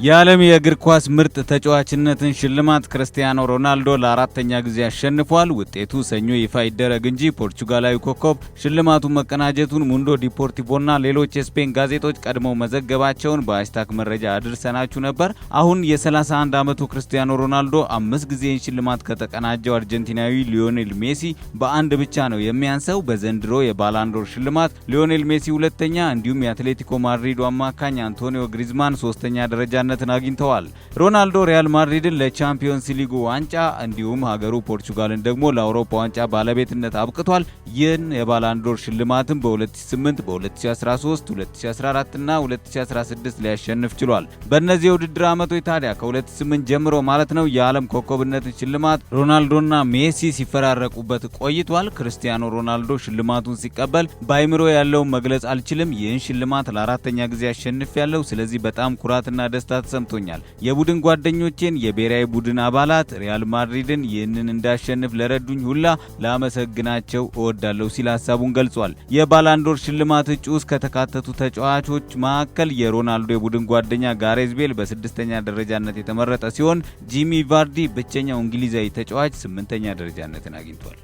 የዓለም የእግር ኳስ ምርጥ ተጫዋችነትን ሽልማት ክርስቲያኖ ሮናልዶ ለአራተኛ ጊዜ አሸንፏል። ውጤቱ ሰኞ ይፋ ይደረግ እንጂ ፖርቹጋላዊ ኮከብ ሽልማቱን መቀናጀቱን ሙንዶ ዲፖርቲቮና ሌሎች የስፔን ጋዜጦች ቀድመው መዘገባቸውን በሃሽታግ መረጃ አድርሰናችሁ ነበር። አሁን የ31 ዓመቱ ክርስቲያኖ ሮናልዶ 5 ጊዜ ሽልማት ከተቀናጀው አርጀንቲናዊ ሊዮኔል ሜሲ በአንድ ብቻ ነው የሚያንሰው። በዘንድሮ የባላንዶር ሽልማት ሊዮኔል ሜሲ ሁለተኛ፣ እንዲሁም የአትሌቲኮ ማድሪዱ አማካኝ አንቶኒዮ ግሪዝማን ሶስተኛ ደረጃ አግኝተዋል። ሮናልዶ ሪያል ማድሪድን ለቻምፒዮንስ ሊጉ ዋንጫ እንዲሁም ሀገሩ ፖርቹጋልን ደግሞ ለአውሮፓ ዋንጫ ባለቤትነት አብቅቷል። ይህን የባላንዶር ሽልማትም በ2008፣ በ2013፣ 2014 እና 2016 ሊያሸንፍ ችሏል። በእነዚህ የውድድር ዓመቶች ታዲያ ከ2008 ጀምሮ ማለት ነው የዓለም ኮከብነትን ሽልማት ሮናልዶና ሜሲ ሲፈራረቁበት ቆይቷል። ክርስቲያኖ ሮናልዶ ሽልማቱን ሲቀበል በአይምሮ ያለውን መግለጽ አልችልም፣ ይህን ሽልማት ለአራተኛ ጊዜ አሸንፍ ያለው፣ ስለዚህ በጣም ኩራትና ደስታ ተሰምቶኛል። የቡድን ጓደኞቼን፣ የብሔራዊ ቡድን አባላት፣ ሪያል ማድሪድን ይህንን እንዳሸንፍ ለረዱኝ ሁላ ላመሰግናቸው እወዳለሁ ሲል ሀሳቡን ገልጿል። የባላንዶር ሽልማት እጩ ውስጥ ከተካተቱ ተጫዋቾች መካከል የሮናልዶ የቡድን ጓደኛ ጋሬዝ ቤል በ6ኛ ደረጃነት የተመረጠ ሲሆን ጂሚ ቫርዲ ብቸኛው እንግሊዛዊ ተጫዋች 8ኛ ደረጃነትን አግኝቷል።